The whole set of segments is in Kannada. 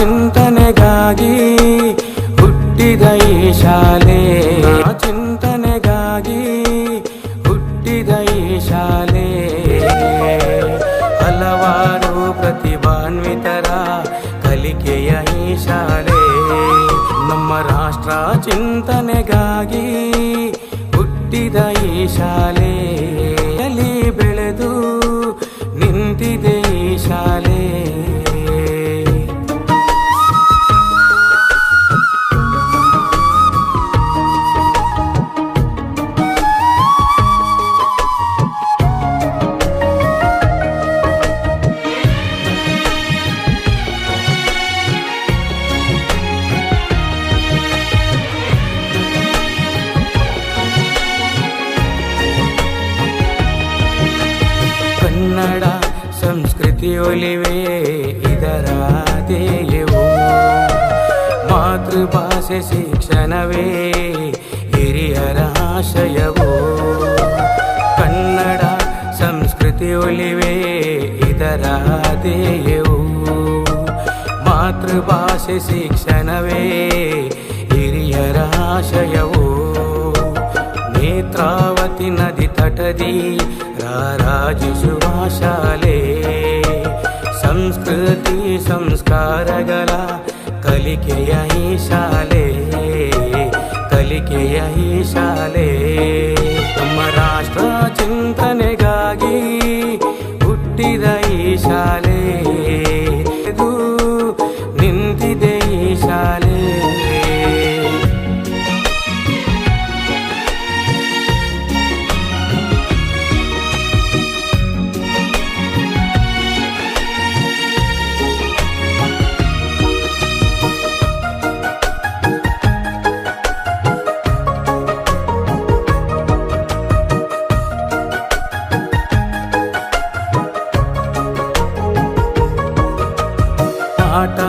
ಚಿಂತನೆಗಾಗಿ ಹುಟ್ಟಿದ ಈ ಶಾಲೆ, ಚಿಂತನೆಗಾಗಿ ಹುಟ್ಟಿದ ಈ ಶಾಲೆ. ಹಲವಾರು ಪ್ರತಿಭಾನ್ವಿತರ ಕಲಿಕೆಯ ಈ ಶಾಲೆ. ನಮ್ಮ ರಾಷ್ಟ್ರ ಚಿಂತನೆಗಾಗಿ ಹುಟ್ಟಿದ ಈ ಶಾಲೆಯಲ್ಲಿ ಬೆಳೆದು ನಿಂತಿದೆ ಈ ಶಾಲೆ. ಕನ್ನಡ ಸಂಸ್ಕೃತಿ ಒಲಿವೆ ಇದರ ಧ್ಯೇಯವು. ಮಾತೃಭಾಷೆ ಶಿಕ್ಷಣವೇ ಹಿರಿಯರ ಆಶಯವು. ಕನ್ನಡ ಸಂಸ್ಕೃತಿ ಒಲಿವೆ ಇದರ ಧ್ಯೇಯವು. ಮಾತೃಭಾಷೆ ಶಿಕ್ಷಣವೇ ಹಿರಿಯರ ಆಶಯವು. ನೇತ್ರಾವತಿ ನದಿ ತಟದಿ ರಾರಾಜಿಸುವ ಶಾಲೆ. ಸಂಸ್ಕೃತಿ ಸಂಸ್ಕಾರಗಳ ಕಲಿಕೆಯ ಈ ಶಾಲೆ, ಕಲಿಕೆಯ ಈ ಶಾಲೆ. ನಮ್ಮ ರಾಷ್ಟ್ರ ಚಿಂತನೆಗಾಗಿ ಹುಟ್ಟಿದ ಈ ಶಾಲೆ, ಇದು ನಿಂತಿದೆ ಈ ಶಾಲೆ. ಆಟ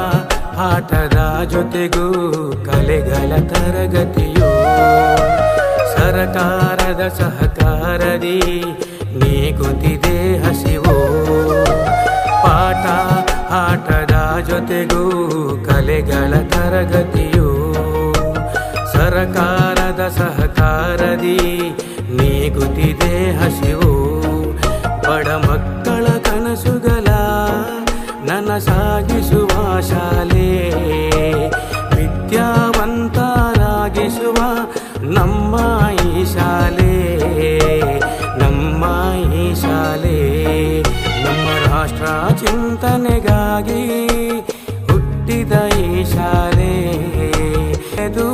ಆಟದ ಜೊತೆಗೂ ಕಲೆಗಳ ತರಗತಿಯು. ಸರಕಾರದ ಸಹಕಾರದಿ ನೀಗುತ್ತಿದೆ ಹಸಿವು. ಪಾಠ ಆಟದ ಜೊತೆಗೂ ಕಲೆಗಳ ತರಗತಿಯು. ಸರಕಾರದ ಸಹಕಾರದಿ ನೀಗುತ್ತಿದೆ ಹಸಿವು. ಬಡ ಮಕ್ಕಳ ಕನಸುಗಳ ನನಸಾಗಿಸುವ ಶಾಲೆ. ವಿದ್ಯಾವಂತರಾಗಿಸುವ ನಮ್ಮ ಈ ಶಾಲೆ, ನಮ್ಮ ಈ ಶಾಲೆ. ನಮ್ಮ ರಾಷ್ಟ್ರ ಚಿಂತನೆಗಾಗಿ ಹುಟ್ಟಿದ ಈ ಶಾಲೆ, ಇದು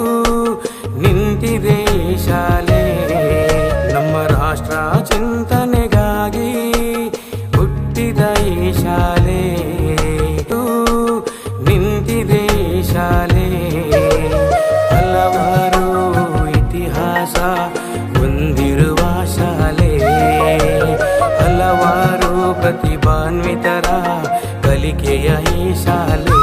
ನಿಂತಿದೆ ಈ ಶಾಲೆ. ನಮ್ಮ ರಾಷ್ಟ್ರ ಚಿಂತನೆಗಾಗಿ ಹುಟ್ಟಿದ ಈ ಶಾಲೆ, ನಿಂತಿದೆ ಈ ಶಾಲೆ. ಹಲವಾರು ಇತಿಹಾಸ ಹೊಂದಿರುವ ಶಾಲೆ. ಹಲವಾರು ಪ್ರತಿಭಾನ್ವಿತರ ಕಲಿಕೆಯ ಈ ಶಾಲೆ.